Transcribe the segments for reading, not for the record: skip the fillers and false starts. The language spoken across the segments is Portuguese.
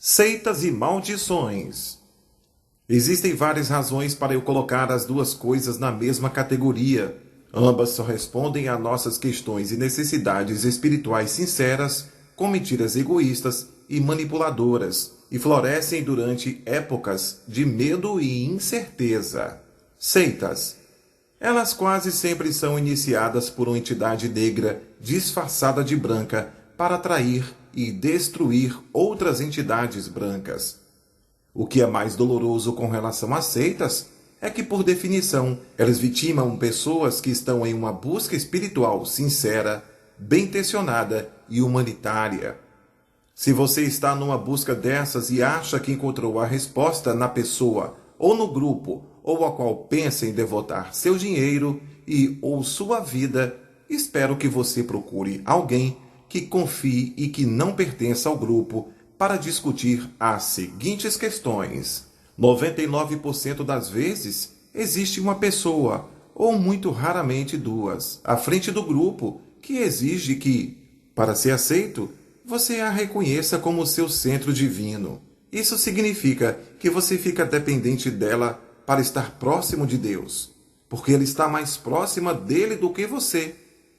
Seitas e maldições. Existem várias razões para eu colocar as duas coisas na mesma categoria. Ambas só respondem a nossas questões e necessidades espirituais sinceras, com mentiras egoístas e manipuladoras, e florescem durante épocas de medo e incerteza. Seitas. Elas quase sempre são iniciadas por uma entidade negra disfarçada de branca para atrair e destruir outras entidades brancas. O que é mais doloroso com relação às seitas é que, por definição, elas vitimam pessoas que estão em uma busca espiritual sincera, bem-intencionada e humanitária. Se você está numa busca dessas e acha que encontrou a resposta na pessoa ou no grupo ou a qual pensa em devotar seu dinheiro ou sua vida, espero que você procure alguém que confie e que não pertença ao grupo para discutir as seguintes questões. 99% das vezes existe uma pessoa, ou muito raramente duas, à frente do grupo que exige que, para ser aceito, você a reconheça como seu centro divino. Isso significa que você fica dependente dela para estar próximo de Deus, porque Ele está mais próxima dele do que você.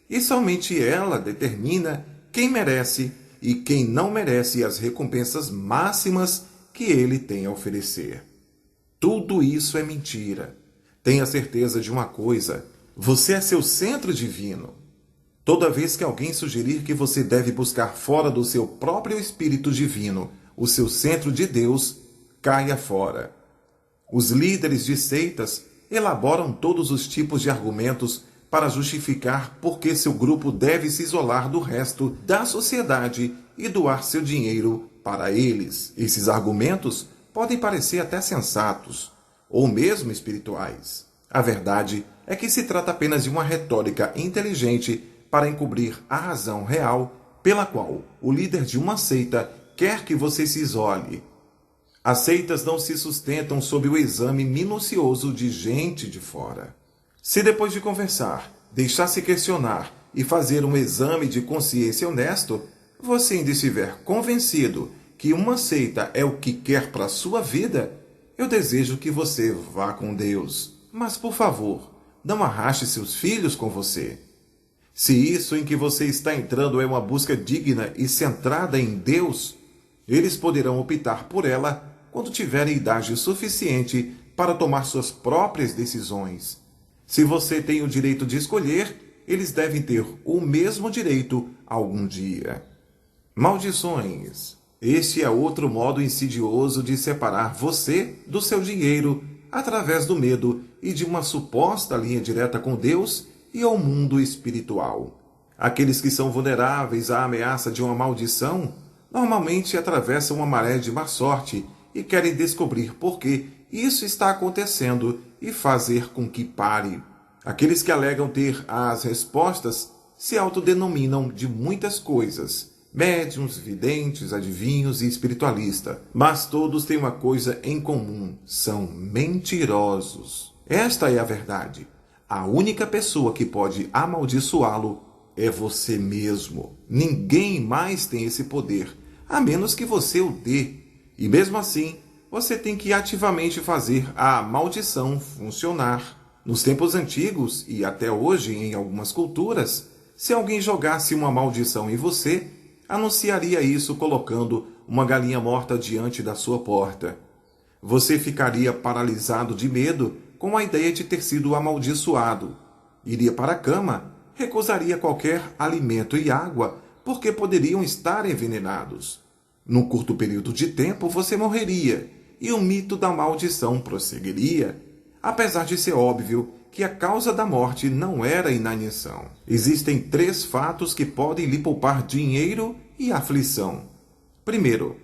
E somente ela determina quem merece e quem não merece as recompensas máximas que Ele tem a oferecer. Tudo isso é mentira. Tenha certeza de uma coisa: você é seu centro divino. Toda vez que alguém sugerir que você deve buscar fora do seu próprio espírito divino o seu centro de Deus, caia fora. Os líderes de seitas elaboram todos os tipos de argumentos para justificar por que seu grupo deve se isolar do resto da sociedade e doar seu dinheiro para eles. Esses argumentos podem parecer até sensatos, ou mesmo espirituais. A verdade é que se trata apenas de uma retórica inteligente para encobrir a razão real pela qual o líder de uma seita quer que você se isole. As seitas não se sustentam sob o exame minucioso de gente de fora. Se depois de conversar, deixar-se questionar e fazer um exame de consciência honesto, você ainda estiver convencido que uma seita é o que quer para a sua vida, eu desejo que você vá com Deus. Mas, por favor, não arraste seus filhos com você. Se isso em que você está entrando é uma busca digna e centrada em Deus, eles poderão optar por ela quando tiverem idade suficiente para tomar suas próprias decisões. Se você tem o direito de escolher, eles devem ter o mesmo direito algum dia. Maldições. Este é outro modo insidioso de separar você do seu dinheiro através do medo e de uma suposta linha direta com Deus e ao mundo espiritual. Aqueles que são vulneráveis à ameaça de uma maldição normalmente atravessam uma maré de má sorte e querem descobrir por que isso está acontecendo e fazer com que pare. Aqueles que alegam ter as respostas se autodenominam de muitas coisas: médiuns, videntes, adivinhos e espiritualista. Mas todos têm uma coisa em comum: são mentirosos. Esta é a verdade. A única pessoa que pode amaldiçoá-lo é você mesmo. Ninguém mais tem esse poder, a menos que você o dê. E mesmo assim, você tem que ativamente fazer a maldição funcionar. Nos tempos antigos, e até hoje em algumas culturas, se alguém jogasse uma maldição em você, anunciaria isso colocando uma galinha morta diante da sua porta. Você ficaria paralisado de medo com a ideia de ter sido amaldiçoado. Iria para a cama, recusaria qualquer alimento e água, porque poderiam estar envenenados. Num curto período de tempo, você morreria, e o mito da maldição prosseguiria, apesar de ser óbvio que a causa da morte não era inanição. Existem 3 fatos que podem lhe poupar dinheiro e aflição. Primeiro,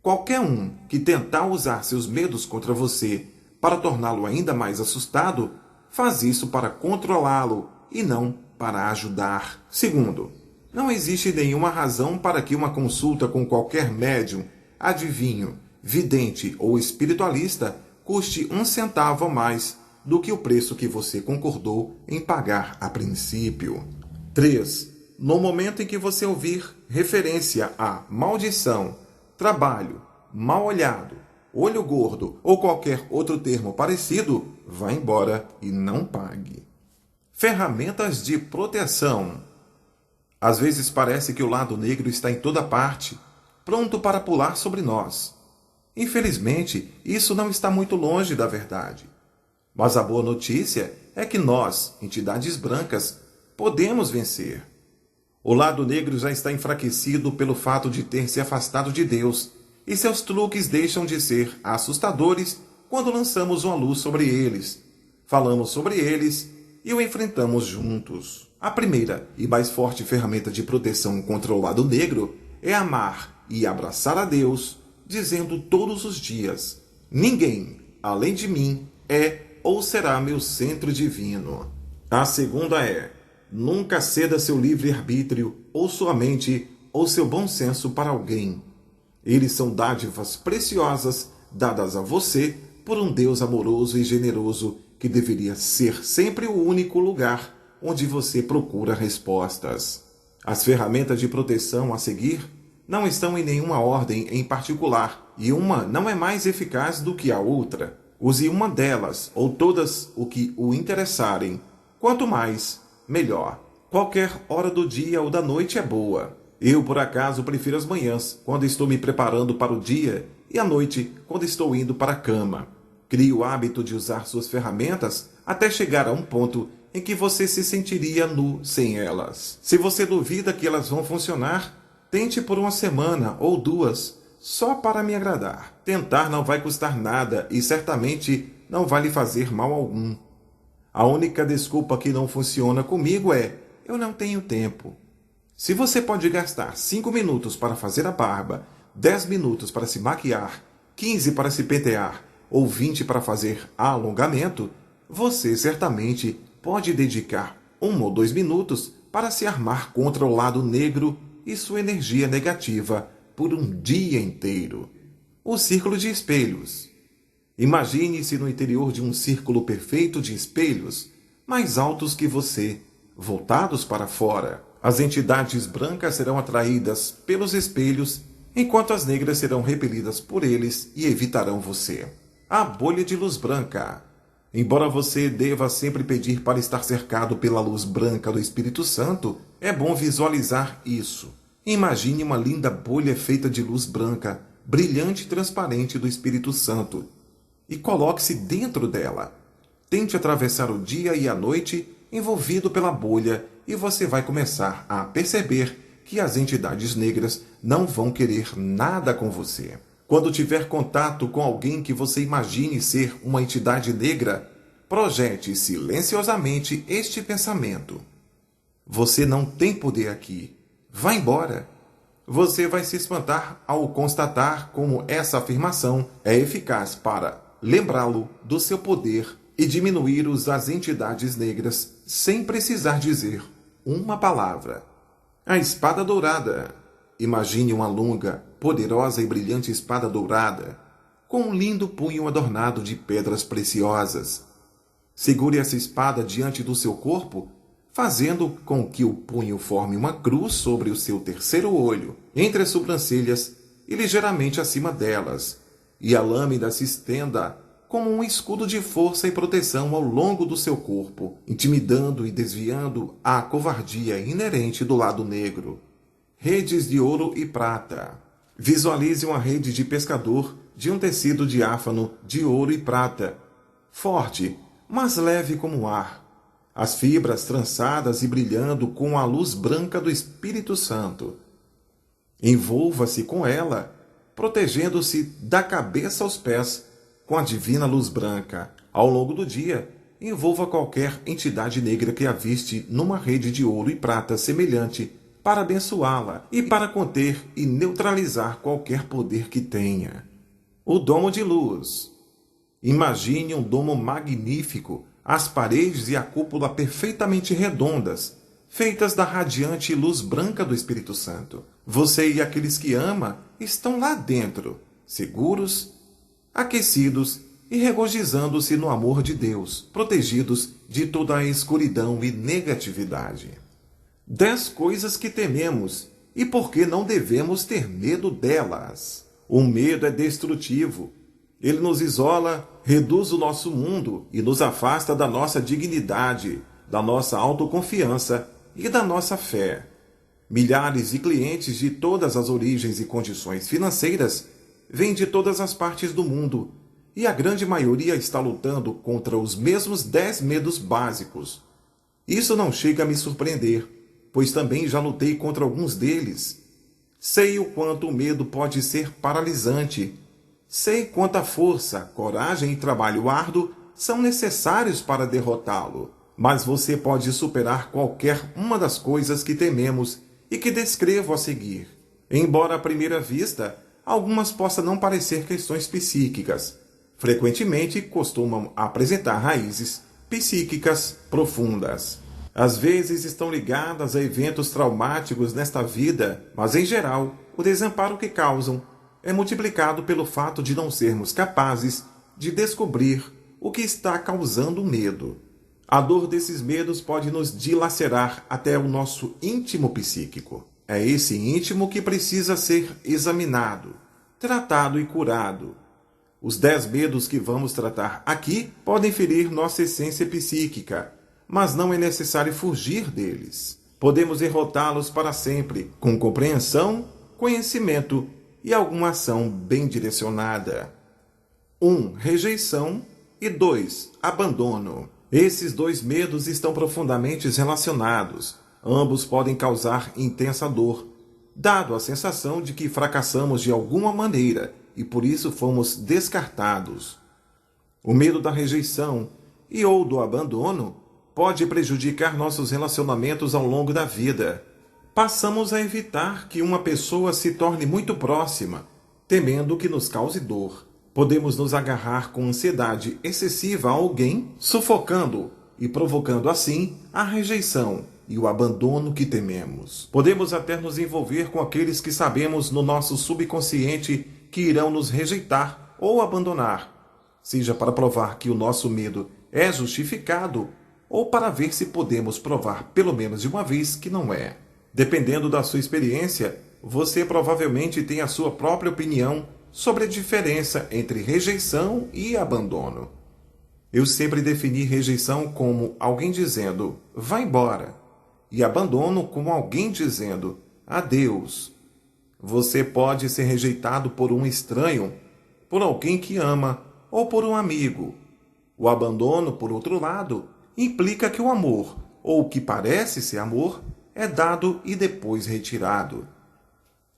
qualquer um que tentar usar seus medos contra você para torná-lo ainda mais assustado, faz isso para controlá-lo e não para ajudar. Segundo, não existe nenhuma razão para que uma consulta com qualquer médium, adivinho, vidente ou espiritualista custe 1 centavo a mais do que o preço que você concordou em pagar a princípio. 3. No momento em que você ouvir referência a maldição, trabalho, mal olhado, olho gordo ou qualquer outro termo parecido, vá embora e não pague. Ferramentas de proteção. Às vezes parece que o lado negro está em toda parte, pronto para pular sobre nós. Infelizmente, isso não está muito longe da verdade. Mas a boa notícia é que nós, entidades brancas, podemos vencer. O lado negro já está enfraquecido pelo fato de ter se afastado de Deus, e seus truques deixam de ser assustadores quando lançamos uma luz sobre eles, falamos sobre eles e o enfrentamos juntos. A primeira e mais forte ferramenta de proteção contra o lado negro é amar e abraçar a Deus, dizendo todos os dias: ninguém, além de mim, é ou será meu centro divino. A segunda é: nunca ceda seu livre-arbítrio, ou sua mente, ou seu bom senso para alguém. Eles são dádivas preciosas dadas a você por um Deus amoroso e generoso que deveria ser sempre o único lugar onde você procura respostas. As ferramentas de proteção a seguir não estão em nenhuma ordem em particular, e uma não é mais eficaz do que a outra. Use uma delas, ou todas o que o interessarem. Quanto mais, melhor. Qualquer hora do dia ou da noite é boa. Eu, por acaso, prefiro as manhãs, quando estou me preparando para o dia, e à noite, quando estou indo para a cama. Crie o hábito de usar suas ferramentas até chegar a um ponto em que você se sentiria nu sem elas. Se você duvida que elas vão funcionar, tente por uma semana ou duas, só para me agradar. Tentar não vai custar nada e certamente não vai lhe fazer mal algum. A única desculpa que não funciona comigo é: eu não tenho tempo. Se você pode gastar 5 minutos para fazer a barba, 10 minutos para se maquiar, 15 para se pentear ou 20 para fazer alongamento, você certamente pode dedicar 1 ou 2 minutos para se armar contra o lado negro e sua energia negativa por um dia inteiro. O círculo de espelhos. Imagine-se no interior de um círculo perfeito de espelhos, mais altos que você, voltados para fora. As entidades brancas serão atraídas pelos espelhos, enquanto as negras serão repelidas por eles e evitarão você. A bolha de luz branca. Embora você deva sempre pedir para estar cercado pela luz branca do Espírito Santo, é bom visualizar isso. Imagine uma linda bolha feita de luz branca, brilhante e transparente do Espírito Santo, e coloque-se dentro dela. Tente atravessar o dia e a noite envolvido pela bolha e você vai começar a perceber que as entidades negras não vão querer nada com você. Quando tiver contato com alguém que você imagine ser uma entidade negra, projete silenciosamente este pensamento: você não tem poder aqui. Vá embora. Você vai se espantar ao constatar como essa afirmação é eficaz para lembrá-lo do seu poder e diminuir as entidades negras sem precisar dizer uma palavra. A espada dourada. Imagine uma longa, poderosa e brilhante espada dourada, com um lindo punho adornado de pedras preciosas. Segure essa espada diante do seu corpo, fazendo com que o punho forme uma cruz sobre o seu terceiro olho, entre as sobrancelhas e ligeiramente acima delas, e a lâmina se estenda como um escudo de força e proteção ao longo do seu corpo, intimidando e desviando a covardia inerente do lado negro. Redes de ouro e prata. Visualize uma rede de pescador de um tecido diáfano de ouro e prata, forte, mas leve como o ar. As fibras trançadas e brilhando com a luz branca do Espírito Santo. Envolva-se com ela, protegendo-se da cabeça aos pés com a divina luz branca. Ao longo do dia, envolva qualquer entidade negra que aviste numa rede de ouro e prata semelhante para abençoá-la e para conter e neutralizar qualquer poder que tenha. O domo de luz. Imagine um domo magnífico, as paredes e a cúpula perfeitamente redondas, feitas da radiante luz branca do Espírito Santo. Você e aqueles que ama estão lá dentro, seguros, aquecidos e regozijando-se no amor de Deus, protegidos de toda a escuridão e negatividade. 10 coisas que tememos e por que não devemos ter medo delas. O medo é destrutivo. Ele nos isola, reduz o nosso mundo e nos afasta da nossa dignidade, da nossa autoconfiança e da nossa fé. Milhares de clientes de todas as origens e condições financeiras vêm de todas as partes do mundo e a grande maioria está lutando contra os mesmos 10 medos básicos. Isso não chega a me surpreender, pois também já lutei contra alguns deles. Sei o quanto o medo pode ser paralisante. Sei quanta força, coragem e trabalho árduo são necessários para derrotá-lo. Mas você pode superar qualquer uma das coisas que tememos e que descrevo a seguir. Embora à primeira vista, algumas possam não parecer questões psíquicas. Frequentemente costumam apresentar raízes psíquicas profundas. Às vezes estão ligadas a eventos traumáticos nesta vida, mas em geral, o desamparo que causam é multiplicado pelo fato de não sermos capazes de descobrir o que está causando o medo. A dor desses medos pode nos dilacerar até o nosso íntimo psíquico. É esse íntimo que precisa ser examinado, tratado e curado. Os 10 medos que vamos tratar aqui podem ferir nossa essência psíquica, mas não é necessário fugir deles. Podemos derrotá-los para sempre, com compreensão, conhecimento e alguma ação bem direcionada. 1. Rejeição e 2. Abandono. Esses 2 medos estão profundamente relacionados. Ambos podem causar intensa dor, dado a sensação de que fracassamos de alguma maneira e por isso fomos descartados. O medo da rejeição e ou do abandono pode prejudicar nossos relacionamentos ao longo da vida. Passamos a evitar que uma pessoa se torne muito próxima, temendo que nos cause dor. Podemos nos agarrar com ansiedade excessiva a alguém, sufocando e provocando assim a rejeição e o abandono que tememos. Podemos até nos envolver com aqueles que sabemos no nosso subconsciente que irão nos rejeitar ou abandonar, seja para provar que o nosso medo é justificado ou para ver se podemos provar pelo menos de uma vez que não é. Dependendo da sua experiência, você provavelmente tem a sua própria opinião sobre a diferença entre rejeição e abandono. Eu sempre defini rejeição como alguém dizendo, vá embora, e abandono como alguém dizendo, adeus. Você pode ser rejeitado por um estranho, por alguém que ama ou por um amigo. O abandono, por outro lado, implica que o amor, ou o que parece ser amor, é dado e depois retirado.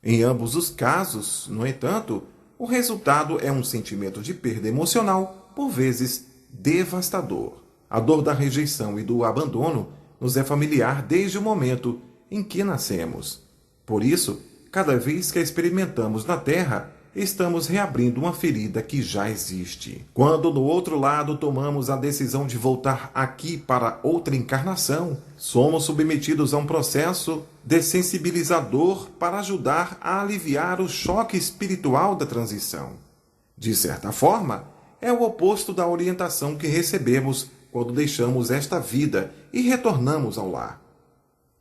Em ambos os casos, no entanto, o resultado é um sentimento de perda emocional, por vezes devastador. A dor da rejeição e do abandono nos é familiar desde o momento em que nascemos. Por isso, cada vez que a experimentamos na Terra, estamos reabrindo uma ferida que já existe. Quando do outro lado tomamos a decisão de voltar aqui para outra encarnação, somos submetidos a um processo dessensibilizador para ajudar a aliviar o choque espiritual da transição. De certa forma, é o oposto da orientação que recebemos quando deixamos esta vida e retornamos ao lar.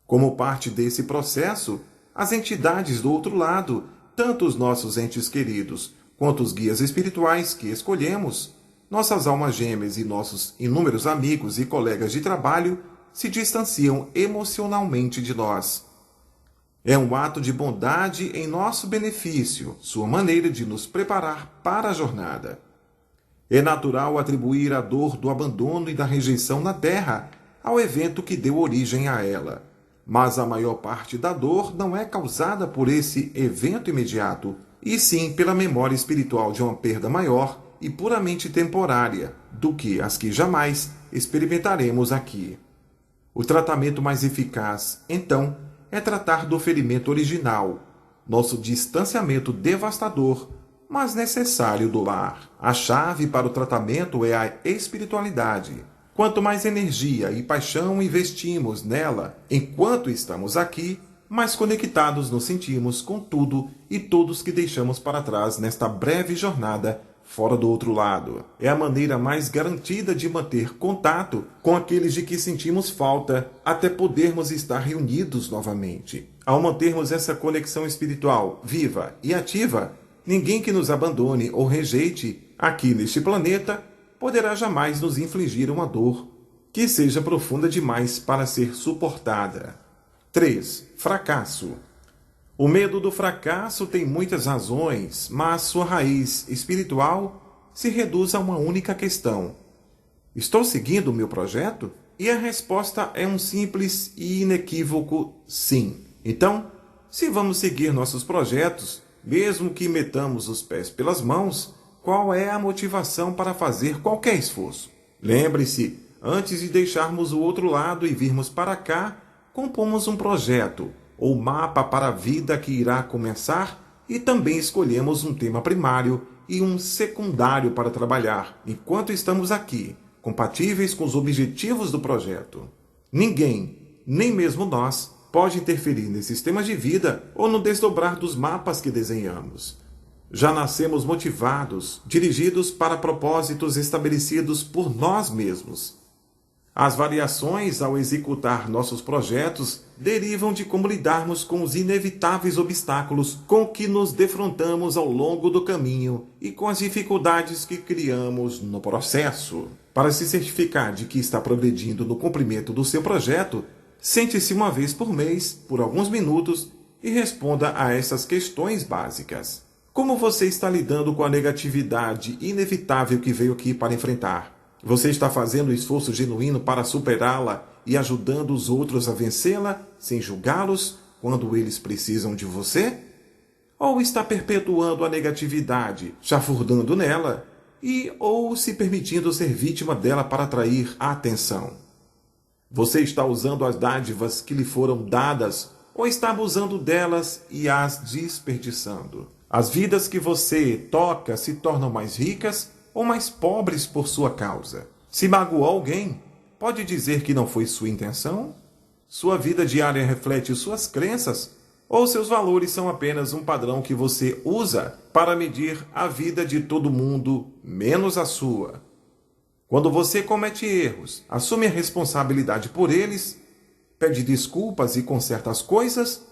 Como parte desse processo, as entidades do outro lado, tanto os nossos entes queridos quanto os guias espirituais que escolhemos, nossas almas gêmeas e nossos inúmeros amigos e colegas de trabalho se distanciam emocionalmente de nós. É um ato de bondade em nosso benefício, sua maneira de nos preparar para a jornada. É natural atribuir a dor do abandono e da rejeição na Terra ao evento que deu origem a ela. Mas a maior parte da dor não é causada por esse evento imediato, e sim pela memória espiritual de uma perda maior e puramente temporária do que as que jamais experimentaremos aqui. O tratamento mais eficaz, então, é tratar do ferimento original, nosso distanciamento devastador, mas necessário do lar. A chave para o tratamento é a espiritualidade. Quanto mais energia e paixão investimos nela enquanto estamos aqui, mais conectados nos sentimos com tudo e todos que deixamos para trás nesta breve jornada fora do outro lado. É a maneira mais garantida de manter contato com aqueles de que sentimos falta até podermos estar reunidos novamente. Ao mantermos essa conexão espiritual viva e ativa, Ninguém que nos abandone ou rejeite aqui neste planeta poderá jamais nos infligir uma dor que seja profunda demais para ser suportada. 3. Fracasso. O medo do fracasso tem muitas razões, mas sua raiz espiritual se reduz a uma única questão: estou seguindo o meu projeto? E a resposta é um simples e inequívoco sim. Então, se vamos seguir nossos projetos, mesmo que metamos os pés pelas mãos, qual é a motivação para fazer qualquer esforço? Lembre-se, antes de deixarmos o outro lado e virmos para cá, compomos um projeto ou mapa para a vida que irá começar e também escolhemos um tema primário e um secundário para trabalhar enquanto estamos aqui, compatíveis com os objetivos do projeto. Ninguém, nem mesmo nós, pode interferir nesses temas de vida ou no desdobrar dos mapas que desenhamos. Já nascemos motivados, dirigidos para propósitos estabelecidos por nós mesmos. As variações ao executar nossos projetos derivam de como lidarmos com os inevitáveis obstáculos com que nos defrontamos ao longo do caminho e com as dificuldades que criamos no processo. Para se certificar de que está progredindo no cumprimento do seu projeto, sente-se uma vez por mês, por alguns minutos, e responda a essas questões básicas. Como você está lidando com a negatividade inevitável que veio aqui para enfrentar? Você está fazendo um esforço genuíno para superá-la e ajudando os outros a vencê-la, sem julgá-los quando eles precisam de você? Ou está perpetuando a negatividade, chafurdando nela, ou se permitindo ser vítima dela para atrair a atenção? Você está usando as dádivas que lhe foram dadas ou está abusando delas e as desperdiçando? As vidas que você toca se tornam mais ricas ou mais pobres por sua causa? Se magoou alguém, pode dizer que não foi sua intenção? Sua vida diária reflete suas crenças ou seus valores são apenas um padrão que você usa para medir a vida de todo mundo, menos a sua? Quando você comete erros, assume a responsabilidade por eles, pede desculpas e conserta as coisas,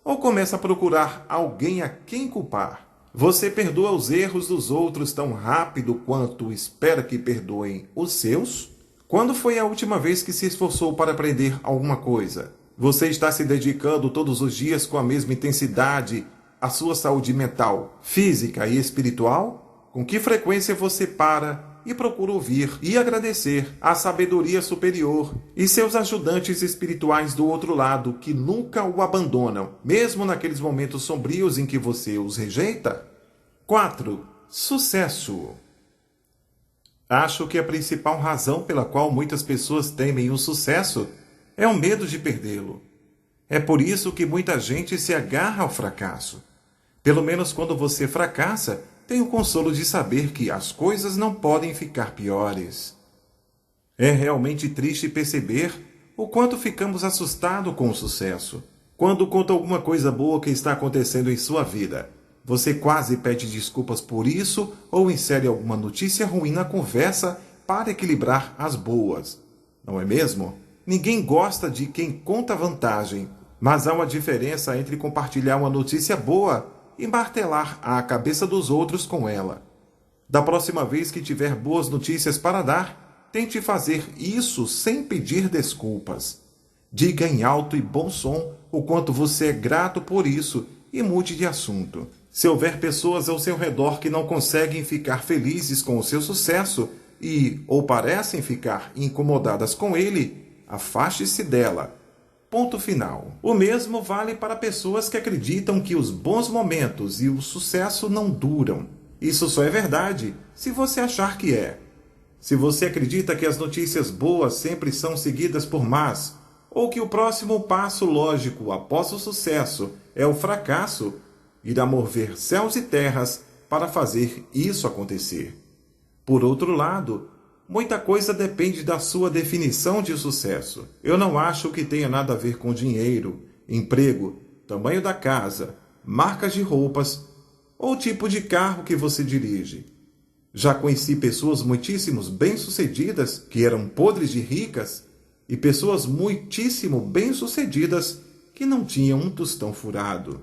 ou começa a procurar alguém a quem culpar? Você perdoa os erros dos outros tão rápido quanto espera que perdoem os seus? Quando foi a última vez que se esforçou para aprender alguma coisa? Você está se dedicando todos os dias com a mesma intensidade à sua saúde mental, física e espiritual? Com que frequência você para e procura ouvir e agradecer a sabedoria superior e seus ajudantes espirituais do outro lado que nunca o abandonam, mesmo naqueles momentos sombrios em que você os rejeita? 4. Sucesso. Acho que a principal razão pela qual muitas pessoas temem o sucesso é o medo de perdê-lo. É por isso que muita gente se agarra ao fracasso. Pelo menos quando você fracassa, tem o consolo de saber que as coisas não podem ficar piores. É realmente triste perceber o quanto ficamos assustados com o sucesso. Quando conta alguma coisa boa que está acontecendo em sua vida, você quase pede desculpas por isso ou insere alguma notícia ruim na conversa para equilibrar as boas. Não é mesmo? Ninguém gosta de quem conta vantagem, mas há uma diferença entre compartilhar uma notícia boa e martelar a cabeça dos outros com ela. Da próxima vez que tiver boas notícias para dar, tente fazer isso sem pedir desculpas. Diga em alto e bom som o quanto você é grato por isso e mude de assunto. Se houver pessoas ao seu redor que não conseguem ficar felizes com o seu sucesso ou parecem ficar incomodadas com ele, afaste-se dela. Ponto final. O mesmo vale para pessoas que acreditam que os bons momentos e o sucesso não duram. Isso só é verdade se você achar que é. Se você acredita que as notícias boas sempre são seguidas por más, ou que o próximo passo lógico após o sucesso é o fracasso, irá mover céus e terras para fazer isso acontecer. Por outro lado, muita coisa depende da sua definição de sucesso. Eu não acho que tenha nada a ver com dinheiro, emprego, tamanho da casa, marcas de roupas ou tipo de carro que você dirige. Já conheci pessoas muitíssimo bem-sucedidas que eram podres de ricas e pessoas muitíssimo bem-sucedidas que não tinham um tostão furado.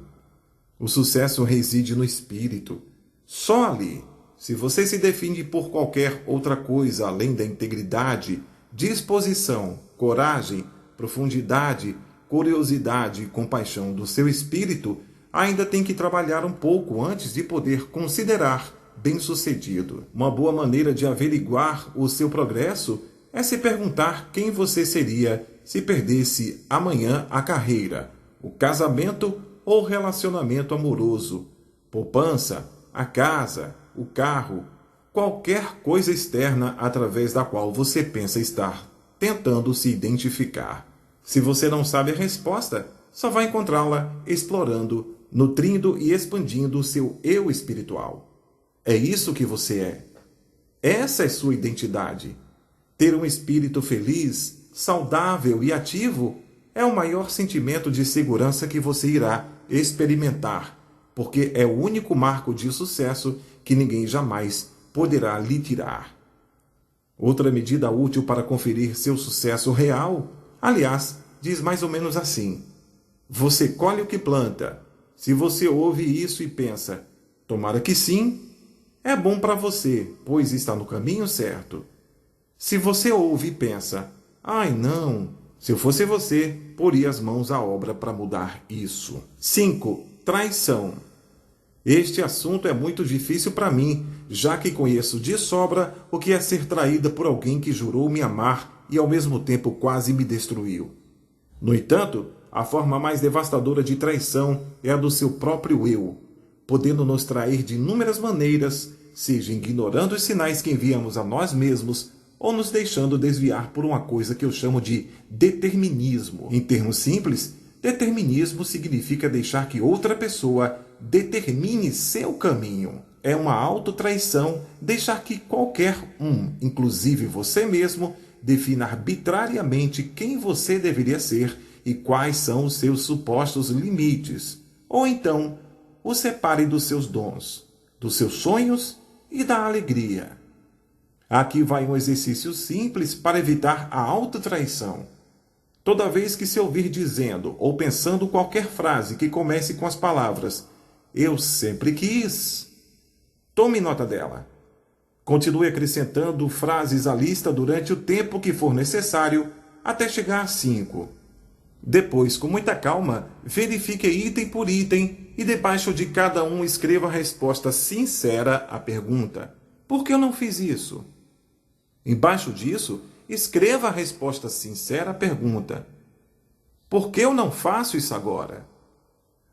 O sucesso reside no espírito, Só ali. Se você se define por qualquer outra coisa além da integridade, disposição, coragem, profundidade, curiosidade e compaixão do seu espírito, ainda tem que trabalhar um pouco antes de poder considerar bem-sucedido. Uma boa maneira de averiguar o seu progresso é se perguntar quem você seria se perdesse amanhã a carreira, o casamento ou relacionamento amoroso, poupança, a casa, o carro, qualquer coisa externa através da qual você pensa estar tentando se identificar. Se você não sabe a resposta, só vai encontrá-la explorando, nutrindo e expandindo o seu eu espiritual. É isso que você é. Essa é sua identidade. Ter um espírito feliz, saudável e ativo é o maior sentimento de segurança que você irá experimentar, porque é o único marco de sucesso que ninguém jamais poderá lhe tirar. Outra medida útil para conferir seu sucesso real, aliás, diz mais ou menos assim: você colhe o que planta. Se você ouve isso e pensa, tomara que sim, é bom para você, pois está no caminho certo. Se você ouve e pensa, ai não, se eu fosse você, poria as mãos à obra para mudar isso. 5. Traição. Este assunto é muito difícil para mim, já que conheço de sobra o que é ser traída por alguém que jurou me amar e ao mesmo tempo quase me destruiu. No entanto, a forma mais devastadora de traição é a do seu próprio eu, podendo nos trair de inúmeras maneiras, seja ignorando os sinais que enviamos a nós mesmos ou nos deixando desviar por uma coisa que eu chamo de determinismo. Em termos simples, determinismo significa deixar que outra pessoa determine seu caminho. É uma autotraição deixar que qualquer um, inclusive você mesmo, defina arbitrariamente quem você deveria ser e quais são os seus supostos limites. Ou então, o separe dos seus dons, dos seus sonhos e da alegria. Aqui vai um exercício simples para evitar a autotraição. Toda vez que se ouvir dizendo ou pensando qualquer frase que comece com as palavras "eu sempre quis", tome nota dela. Continue acrescentando frases à lista durante o tempo que for necessário até chegar a 5. Depois, com muita calma, verifique item por item e debaixo de cada um escreva a resposta sincera à pergunta: por que eu não fiz isso? Embaixo disso, escreva a resposta sincera à pergunta: por que eu não faço isso agora?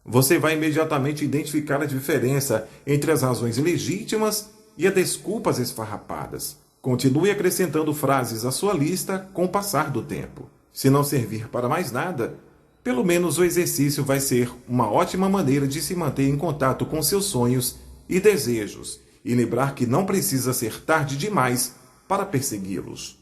Você vai imediatamente identificar a diferença entre as razões legítimas e as desculpas esfarrapadas. Continue acrescentando frases à sua lista com o passar do tempo. Se não servir para mais nada, pelo menos o exercício vai ser uma ótima maneira de se manter em contato com seus sonhos e desejos e lembrar que não precisa ser tarde demais para persegui-los.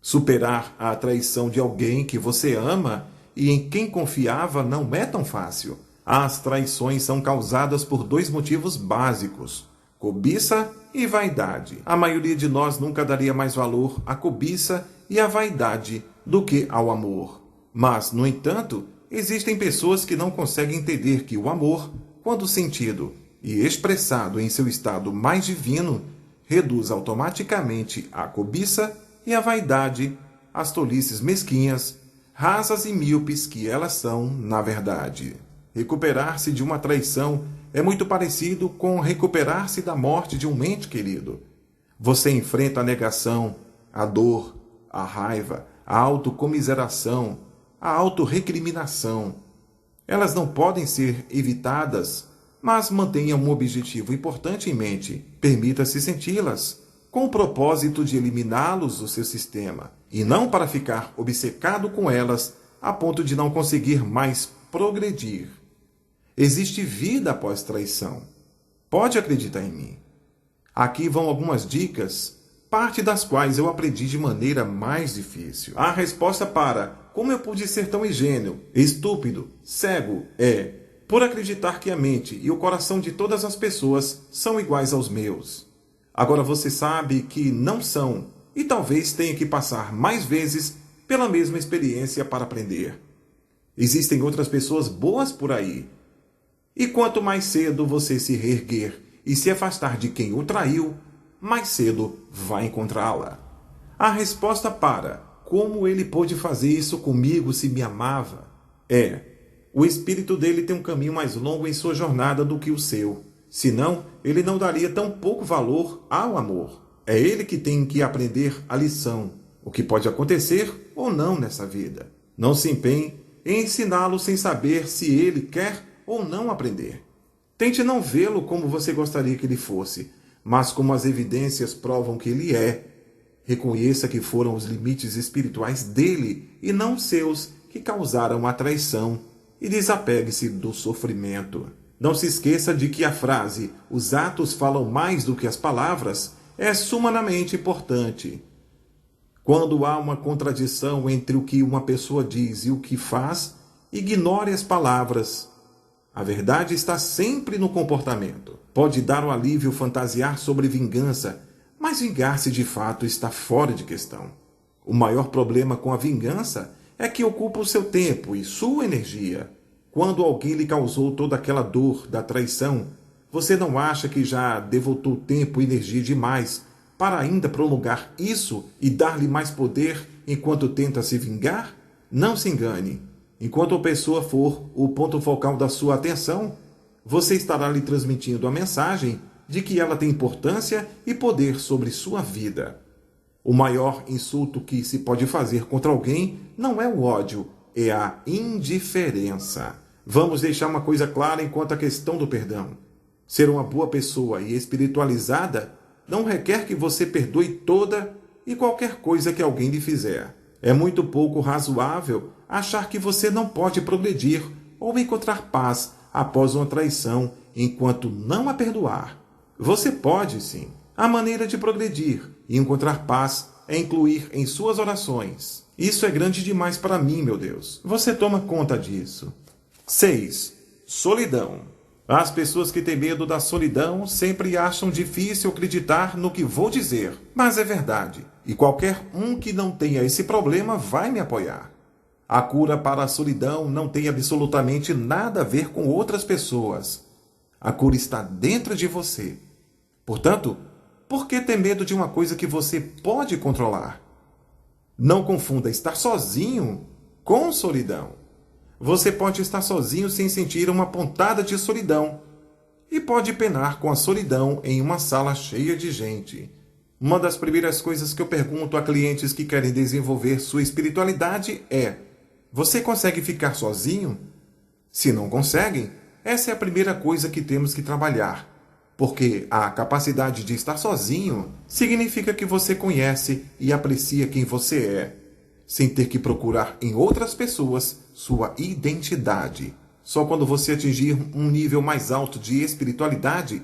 Superar a traição de alguém que você ama e em quem confiava não é tão fácil. As traições são causadas por 2 motivos básicos: cobiça e vaidade. A maioria de nós nunca daria mais valor à cobiça e à vaidade do que ao amor. Mas, no entanto, existem pessoas que não conseguem entender que o amor, quando sentido e expressado em seu estado mais divino, reduz automaticamente a cobiça e a vaidade, as tolices mesquinhas, rasas e míopes que elas são, na verdade. Recuperar-se de uma traição é muito parecido com recuperar-se da morte de um ente querido. Você enfrenta a negação, a dor, a raiva, a autocomiseração, a autorrecriminação. Elas não podem ser evitadas, mas mantenha um objetivo importante em mente. Permita-se senti-las, com o propósito de eliminá-los do seu sistema, e não para ficar obcecado com elas a ponto de não conseguir mais progredir. Existe vida após traição. Pode acreditar em mim. Aqui vão algumas dicas, parte das quais eu aprendi de maneira mais difícil. A resposta para como eu pude ser tão ingênuo, estúpido, cego é por acreditar que a mente e o coração de todas as pessoas são iguais aos meus. Agora você sabe que não são e talvez tenha que passar mais vezes pela mesma experiência para aprender. Existem outras pessoas boas por aí. E quanto mais cedo você se reerguer e se afastar de quem o traiu, mais cedo vai encontrá-la. A resposta para como ele pôde fazer isso comigo se me amava é: o espírito dele tem um caminho mais longo em sua jornada do que o seu. Senão, ele não daria tão pouco valor ao amor. É ele que tem que aprender a lição, o que pode acontecer ou não nessa vida. Não se empenhe em ensiná-lo sem saber se ele quer ou não aprender. Tente não vê-lo como você gostaria que ele fosse, mas como as evidências provam que ele é. Reconheça que foram os limites espirituais dele e não seus que causaram a traição, e desapegue-se do sofrimento. Não se esqueça de que a frase "os atos falam mais do que as palavras" é sumamente importante. Quando há uma contradição entre o que uma pessoa diz e o que faz, ignore as palavras. A verdade está sempre no comportamento. Pode dar um alívio fantasiar sobre vingança, mas vingar-se de fato está fora de questão. O maior problema com a vingança é que ocupa o seu tempo e sua energia. Quando alguém lhe causou toda aquela dor da traição, você não acha que já devotou tempo e energia demais para ainda prolongar isso e dar-lhe mais poder enquanto tenta se vingar? Não se engane. Enquanto a pessoa for o ponto focal da sua atenção, você estará lhe transmitindo a mensagem de que ela tem importância e poder sobre sua vida. O maior insulto que se pode fazer contra alguém não é o ódio, é a indiferença. Vamos deixar uma coisa clara enquanto à questão do perdão. Ser uma boa pessoa e espiritualizada não requer que você perdoe toda e qualquer coisa que alguém lhe fizer. É muito pouco razoável achar que você não pode progredir ou encontrar paz após uma traição enquanto não a perdoar. Você pode, sim. A maneira de progredir e encontrar paz é incluir em suas orações. Isso é grande demais para mim, meu Deus. Você toma conta disso. 6. Solidão. As pessoas que têm medo da solidão sempre acham difícil acreditar no que vou dizer, mas é verdade. E qualquer um que não tenha esse problema vai me apoiar. A cura para a solidão não tem absolutamente nada a ver com outras pessoas. A cura está dentro de você. Portanto, por que ter medo de uma coisa que você pode controlar? Não confunda estar sozinho com solidão. Você pode estar sozinho sem sentir uma pontada de solidão e pode penar com a solidão em uma sala cheia de gente. Uma das primeiras coisas que eu pergunto a clientes que querem desenvolver sua espiritualidade é: você consegue ficar sozinho? Se não conseguem, essa é a primeira coisa que temos que trabalhar, porque a capacidade de estar sozinho significa que você conhece e aprecia quem você é, sem ter que procurar em outras pessoas sua identidade. Só quando você atingir um nível mais alto de espiritualidade,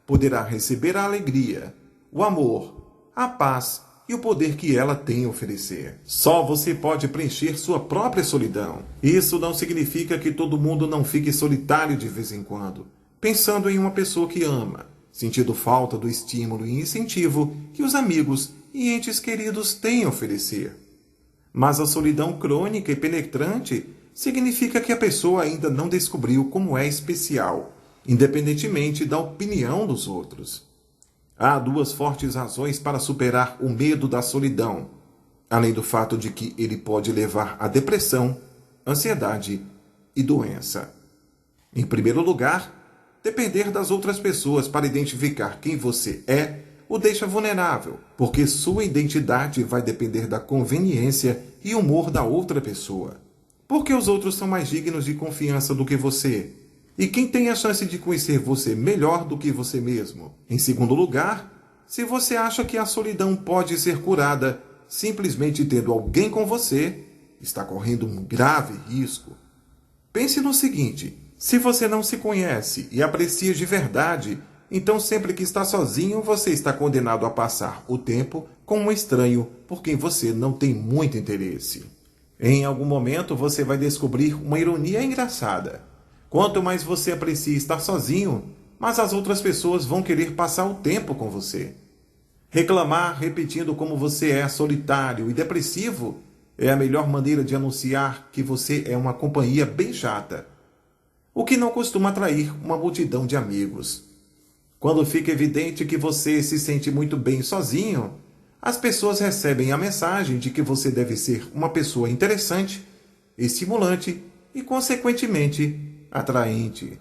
poderá receber a alegria, o amor, a paz e o poder que ela tem a oferecer. Só você pode preencher sua própria solidão. Isso não significa que todo mundo não fique solitário de vez em quando, pensando em uma pessoa que ama, sentindo falta do estímulo e incentivo que os amigos e entes queridos têm a oferecer. Mas a solidão crônica e penetrante significa que a pessoa ainda não descobriu como é especial, independentemente da opinião dos outros. Há duas fortes razões para superar o medo da solidão, além do fato de que ele pode levar à depressão, ansiedade e doença. Em primeiro lugar, depender das outras pessoas para identificar quem você é o deixa vulnerável, porque sua identidade vai depender da conveniência e humor da outra pessoa. Porque os outros são mais dignos de confiança do que você. E quem tem a chance de conhecer você melhor do que você mesmo? Em segundo lugar, se você acha que a solidão pode ser curada simplesmente tendo alguém com você, está correndo um grave risco. Pense no seguinte: se você não se conhece e aprecia de verdade, então sempre que está sozinho, você está condenado a passar o tempo com um estranho por quem você não tem muito interesse. Em algum momento você vai descobrir uma ironia engraçada. Quanto mais você aprecia estar sozinho, mais as outras pessoas vão querer passar o tempo com você. Reclamar repetindo como você é solitário e depressivo é a melhor maneira de anunciar que você é uma companhia bem chata, o que não costuma atrair uma multidão de amigos. Quando fica evidente que você se sente muito bem sozinho, as pessoas recebem a mensagem de que você deve ser uma pessoa interessante, estimulante e, consequentemente, atraente.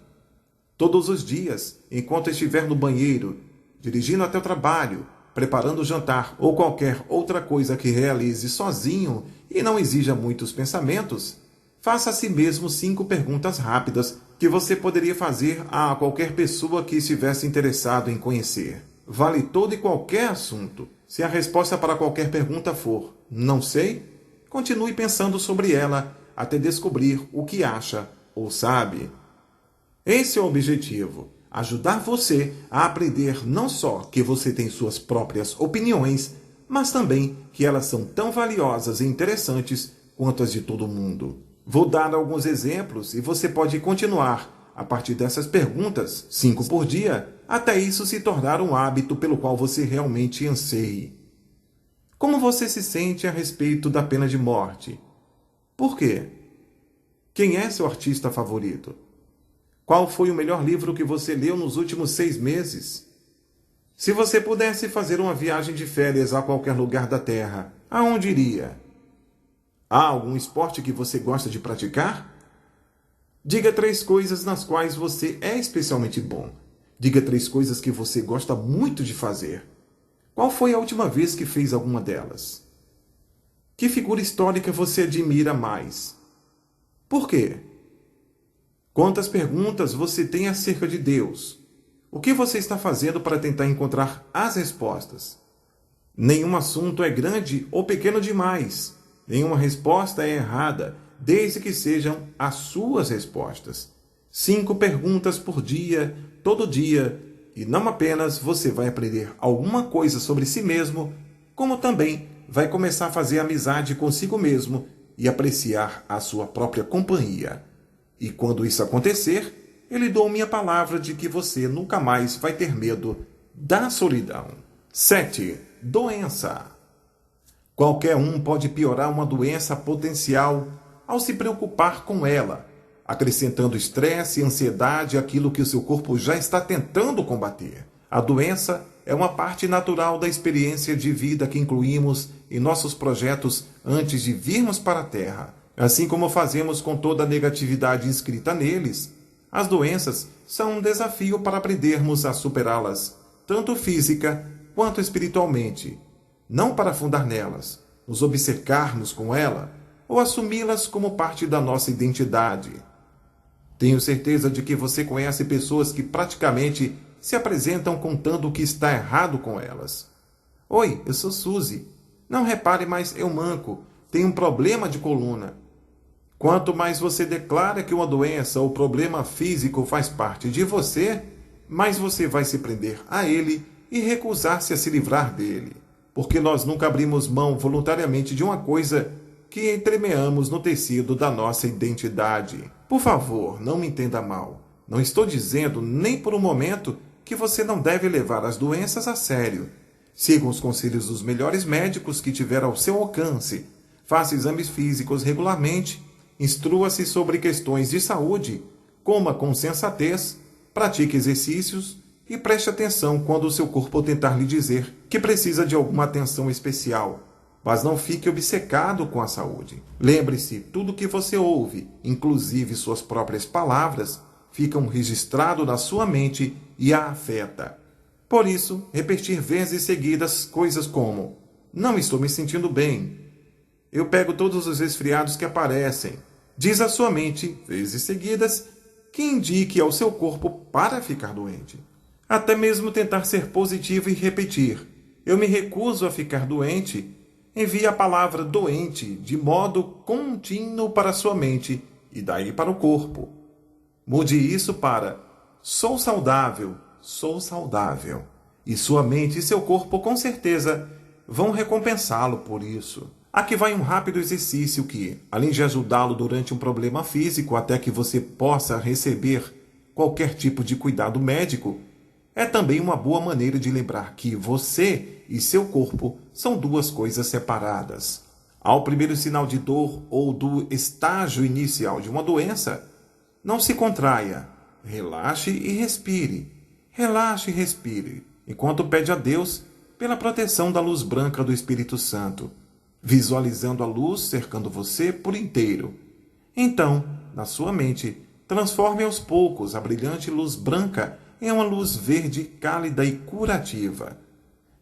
Todos os dias, enquanto estiver no banheiro, dirigindo até o trabalho, preparando o jantar ou qualquer outra coisa que realize sozinho e não exija muitos pensamentos, faça a si mesmo 5 perguntas rápidas que você poderia fazer a qualquer pessoa que estivesse interessado em conhecer. Vale todo e qualquer assunto. Se a resposta para qualquer pergunta for "não sei", continue pensando sobre ela até descobrir o que acha ou sabe. Esse é o objetivo: ajudar você a aprender não só que você tem suas próprias opiniões, mas também que elas são tão valiosas e interessantes quanto as de todo mundo. Vou dar alguns exemplos e você pode continuar a partir dessas perguntas, 5 por dia, até isso se tornar um hábito pelo qual você realmente anseie. Como você se sente a respeito da pena de morte? Por quê? Quem é seu artista favorito? Qual foi o melhor livro que você leu nos últimos 6 meses? Se você pudesse fazer uma viagem de férias a qualquer lugar da Terra, aonde iria? Há algum esporte que você gosta de praticar? Diga 3 coisas nas quais você é especialmente bom. Diga 3 coisas que você gosta muito de fazer. Qual foi a última vez que fez alguma delas? Que figura histórica você admira mais? Por quê? Quantas perguntas você tem acerca de Deus? O que você está fazendo para tentar encontrar as respostas? Nenhum assunto é grande ou pequeno demais. Nenhuma resposta é errada, desde que sejam as suas respostas. 5 perguntas por dia, todo dia, e não apenas você vai aprender alguma coisa sobre si mesmo, como também vai começar a fazer amizade consigo mesmo e apreciar a sua própria companhia. E quando isso acontecer, eu lhe dou minha palavra de que você nunca mais vai ter medo da solidão. 7. Doença. Qualquer um pode piorar uma doença potencial ao se preocupar com ela, acrescentando estresse e ansiedade àquilo que o seu corpo já está tentando combater. A doença é uma parte natural da experiência de vida que incluímos em nossos projetos antes de virmos para a Terra. Assim como fazemos com toda a negatividade inscrita neles, as doenças são um desafio para aprendermos a superá-las, tanto física quanto espiritualmente, não para afundar nelas, nos obcecarmos com ela ou assumi-las como parte da nossa identidade. Tenho certeza de que você conhece pessoas que praticamente se apresentam contando o que está errado com elas. Oi, eu sou Suzy. Não repare, mas eu manco. Tenho um problema de coluna. Quanto mais você declara que uma doença ou problema físico faz parte de você, mais você vai se prender a ele e recusar-se a se livrar dele. Porque nós nunca abrimos mão voluntariamente de uma coisa que entremeamos no tecido da nossa identidade. Por favor, não me entenda mal. Não estou dizendo nem por um momento que você não deve levar as doenças a sério. Siga os conselhos dos melhores médicos que tiver ao seu alcance. Faça exames físicos regularmente. Instrua-se sobre questões de saúde. Coma com sensatez. Pratique exercícios. E preste atenção quando o seu corpo tentar lhe dizer que precisa de alguma atenção especial. Mas não fique obcecado com a saúde. Lembre-se, tudo que você ouve, inclusive suas próprias palavras, ficam registrados na sua mente e a afeta. Por isso, repetir vezes seguidas coisas como: não estou me sentindo bem. Eu pego todos os resfriados que aparecem. Diz à sua mente, vezes seguidas, que indique ao seu corpo para ficar doente. Até mesmo tentar ser positivo e repetir: eu me recuso a ficar doente. Envie a palavra doente de modo contínuo para sua mente e daí para o corpo. Mude isso para sou saudável, sou saudável. E sua mente e seu corpo com certeza vão recompensá-lo por isso. Aqui vai um rápido exercício que, além de ajudá-lo durante um problema físico até que você possa receber qualquer tipo de cuidado médico, é também uma boa maneira de lembrar que você e seu corpo são 2 coisas separadas. Ao primeiro sinal de dor ou do estágio inicial de uma doença, não se contraia, relaxe e respire. Relaxe e respire, enquanto pede a Deus pela proteção da luz branca do Espírito Santo, visualizando a luz cercando você por inteiro. Então, na sua mente, transforme aos poucos a brilhante luz branca em uma luz verde cálida e curativa.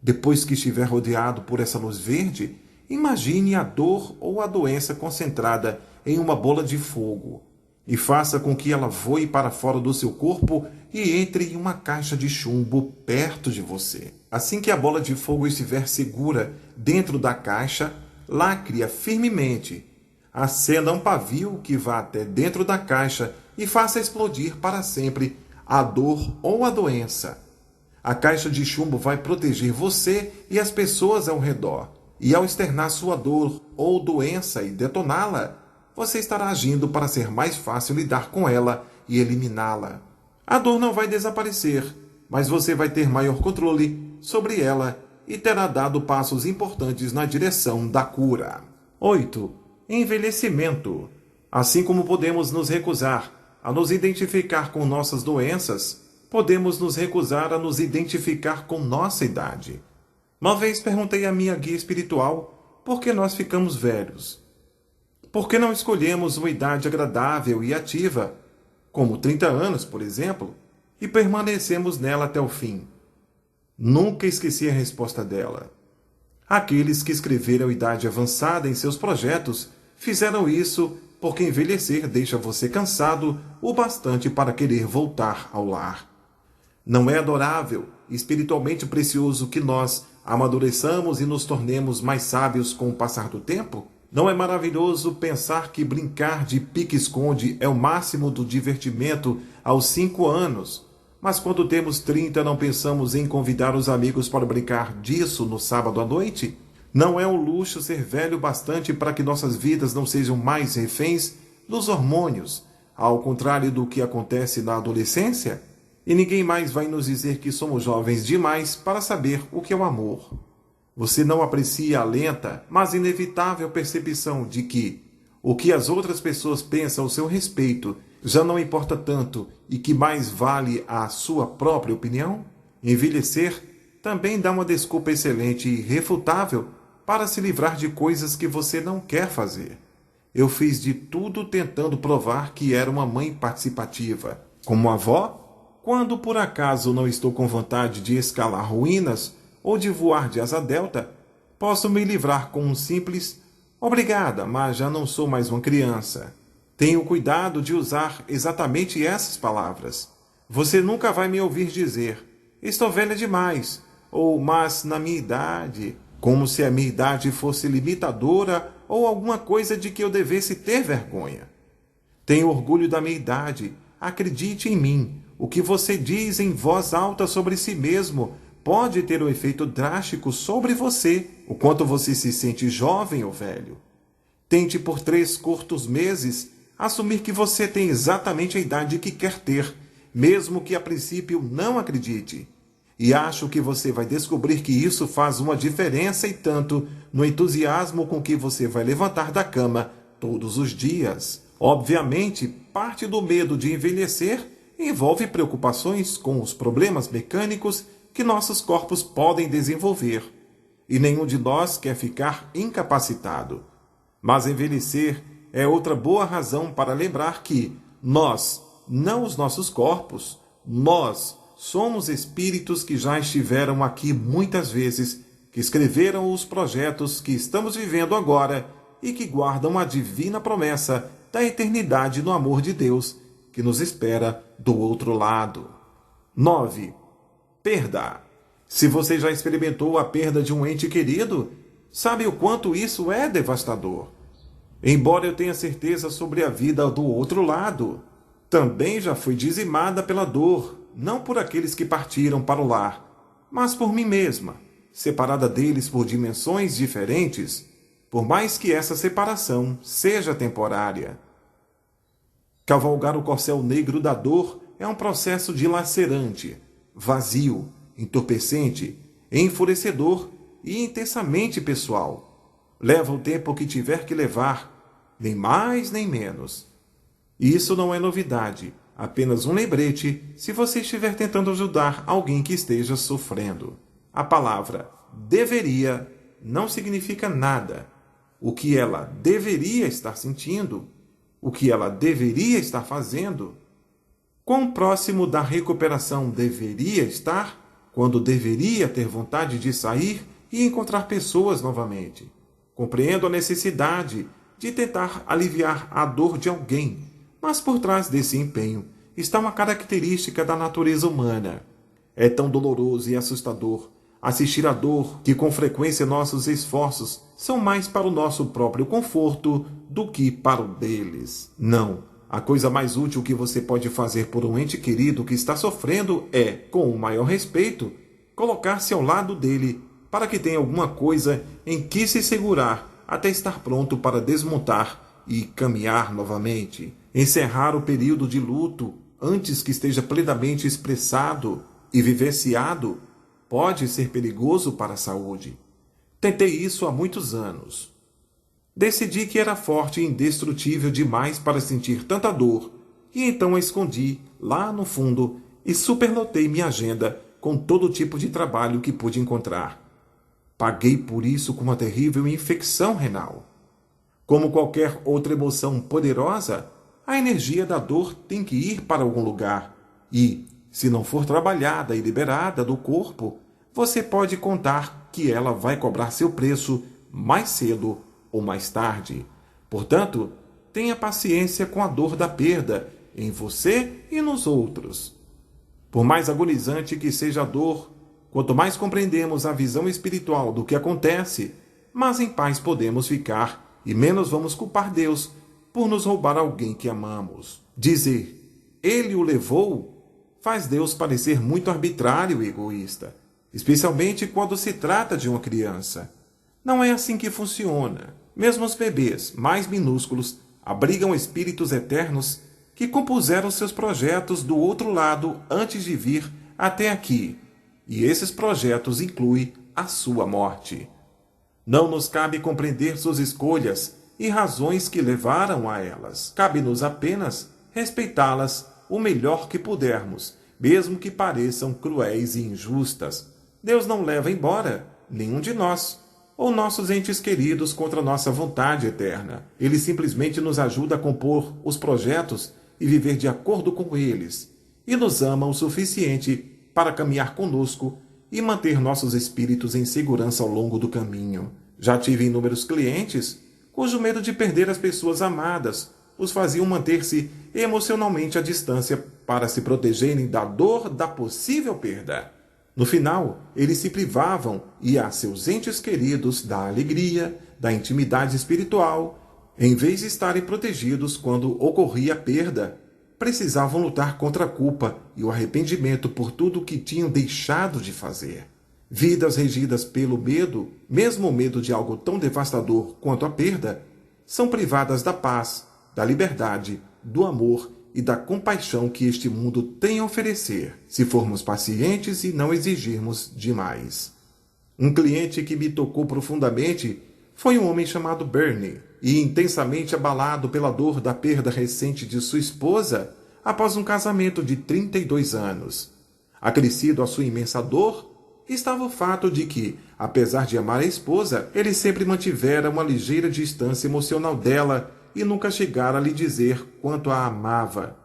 Depois que estiver rodeado por essa luz verde, imagine a dor ou a doença concentrada em uma bola de fogo e faça com que ela voe para fora do seu corpo e entre em uma caixa de chumbo perto de você. Assim que a bola de fogo estiver segura dentro da caixa, lacre-a firmemente. Acenda um pavio que vá até dentro da caixa e faça explodir para sempre a dor ou a doença. A caixa de chumbo vai proteger você e as pessoas ao redor. E ao externar sua dor ou doença e detoná-la, você estará agindo para ser mais fácil lidar com ela e eliminá-la. A dor não vai desaparecer, mas você vai ter maior controle sobre ela e terá dado passos importantes na direção da cura. 8. Envelhecimento. Assim como podemos nos recusar a nos identificar com nossas doenças, podemos nos recusar a nos identificar com nossa idade. Uma vez perguntei à minha guia espiritual por que nós ficamos velhos. Por que não escolhemos uma idade agradável e ativa, como 30 anos, por exemplo, e permanecemos nela até o fim? Nunca esqueci a resposta dela. Aqueles que escreveram idade avançada em seus projetos fizeram isso porque envelhecer deixa você cansado o bastante para querer voltar ao lar. Não é adorável e espiritualmente precioso que nós amadureçamos e nos tornemos mais sábios com o passar do tempo? Não é maravilhoso pensar que brincar de pique-esconde é o máximo do divertimento aos 5 anos, mas quando temos 30 não pensamos em convidar os amigos para brincar disso no sábado à noite? Não é um luxo ser velho bastante para que nossas vidas não sejam mais reféns dos hormônios, ao contrário do que acontece na adolescência? E ninguém mais vai nos dizer que somos jovens demais para saber o que é o amor. Você não aprecia a lenta, mas inevitável percepção de que o que as outras pessoas pensam ao seu respeito já não importa tanto e que mais vale a sua própria opinião? Envelhecer também dá uma desculpa excelente e irrefutável para se livrar de coisas que você não quer fazer. Eu fiz de tudo tentando provar que era uma mãe participativa. Como avó, quando por acaso não estou com vontade de escalar ruínas ou de voar de asa delta, posso me livrar com um simples "obrigada, mas já não sou mais uma criança". Tenho cuidado de usar exatamente essas palavras. Você nunca vai me ouvir dizer "estou velha demais" ou "mas na minha idade", como se a minha idade fosse limitadora ou alguma coisa de que eu devesse ter vergonha. Tenho orgulho da minha idade. Acredite em mim. O que você diz em voz alta sobre si mesmo pode ter um efeito drástico sobre você, o quanto você se sente jovem ou velho. Tente por 3 curtos meses assumir que você tem exatamente a idade que quer ter, mesmo que a princípio não acredite. E acho que você vai descobrir que isso faz uma diferença e tanto no entusiasmo com que você vai levantar da cama todos os dias. Obviamente, parte do medo de envelhecer envolve preocupações com os problemas mecânicos que nossos corpos podem desenvolver. E nenhum de nós quer ficar incapacitado. Mas envelhecer é outra boa razão para lembrar que nós, não os nossos corpos, nós somos espíritos que já estiveram aqui muitas vezes, que escreveram os projetos que estamos vivendo agora e que guardam a divina promessa da eternidade no amor de Deus que nos espera do outro lado. 9. Perda. Se você já experimentou a perda de um ente querido, sabe o quanto isso é devastador. Embora eu tenha certeza sobre a vida do outro lado, também já fui dizimada pela dor, não por aqueles que partiram para o lar, mas por mim mesma, separada deles por dimensões diferentes, por mais que essa separação seja temporária. Cavalgar o corcel negro da dor é um processo dilacerante, vazio, entorpecente, enfurecedor e intensamente pessoal. Leva o tempo que tiver que levar, nem mais nem menos. Isso não é novidade, Apenas um lembrete se você estiver tentando ajudar alguém que esteja sofrendo. A palavra deveria não significa nada. O que ela deveria estar sentindo, o que ela deveria estar fazendo. Quão próximo da recuperação deveria estar quando deveria ter vontade de sair e encontrar pessoas novamente. Compreendo a necessidade de tentar aliviar a dor de alguém, mas por trás desse empenho está uma característica da natureza humana. É tão doloroso e assustador assistir à dor que com frequência nossos esforços são mais para o nosso próprio conforto do que para o deles. Não, a coisa mais útil que você pode fazer por um ente querido que está sofrendo é, com o maior respeito, colocar-se ao lado dele para que tenha alguma coisa em que se segurar até estar pronto para desmontar e caminhar novamente. Encerrar o período de luto antes que esteja plenamente expressado e vivenciado pode ser perigoso para a saúde. Tentei isso há muitos anos. Decidi que era forte e indestrutível demais para sentir tanta dor, e então a escondi lá no fundo e supernotei minha agenda com todo tipo de trabalho que pude encontrar. Paguei por isso com uma terrível infecção renal. Como qualquer outra emoção poderosa, a energia da dor tem que ir para algum lugar e, se não for trabalhada e liberada do corpo, você pode contar que ela vai cobrar seu preço mais cedo ou mais tarde. Portanto, tenha paciência com a dor da perda em você e nos outros. Por mais agonizante que seja a dor, quanto mais compreendemos a visão espiritual do que acontece, mais em paz podemos ficar e menos vamos culpar Deus por nos roubar alguém que amamos. Dizer, ele o levou, faz Deus parecer muito arbitrário e egoísta, especialmente quando se trata de uma criança. Não é assim que funciona. Mesmo os bebês mais minúsculos abrigam espíritos eternos que compuseram seus projetos do outro lado antes de vir até aqui, e esses projetos incluem a sua morte. Não nos cabe compreender suas escolhas e razões que levaram a elas. Cabe-nos apenas respeitá-las o melhor que pudermos, mesmo que pareçam cruéis e injustas. Deus não leva embora nenhum de nós, ou nossos entes queridos contra nossa vontade eterna. Ele simplesmente nos ajuda a compor os projetos e viver de acordo com eles, e nos ama o suficiente para caminhar conosco e manter nossos espíritos em segurança ao longo do caminho. Já tive inúmeros clientes cujo medo de perder as pessoas amadas os faziam manter-se emocionalmente à distância para se protegerem da dor da possível perda. No final, eles se privavam e a seus entes queridos da alegria, da intimidade espiritual, em vez de estarem protegidos quando ocorria a perda. Precisavam lutar contra a culpa e o arrependimento por tudo o que tinham deixado de fazer. Vidas regidas pelo medo, mesmo o medo de algo tão devastador quanto a perda, são privadas da paz, da liberdade, do amor e da compaixão que este mundo tem a oferecer, se formos pacientes e não exigirmos demais. Um cliente que me tocou profundamente foi um homem chamado Bernie, e intensamente abalado pela dor da perda recente de sua esposa após um casamento de 32 anos. Acrescido à sua imensa dor, estava o fato de que, apesar de amar a esposa, ele sempre mantivera uma ligeira distância emocional dela e nunca chegara a lhe dizer quanto a amava.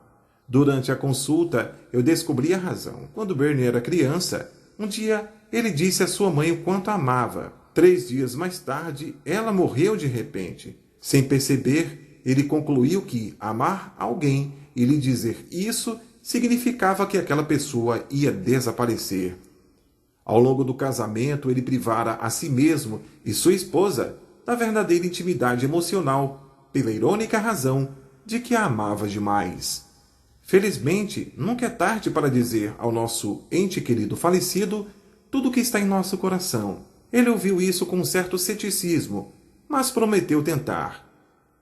Durante a consulta, eu descobri a razão. Quando Bernie era criança, um dia ele disse à sua mãe o quanto a amava. 3 dias mais tarde, ela morreu de repente. Sem perceber, ele concluiu que amar alguém e lhe dizer isso significava que aquela pessoa ia desaparecer. Ao longo do casamento, ele privara a si mesmo e sua esposa da verdadeira intimidade emocional, pela irônica razão de que a amava demais. Felizmente, nunca é tarde para dizer ao nosso ente querido falecido tudo o que está em nosso coração. Ele ouviu isso com um certo ceticismo, mas prometeu tentar.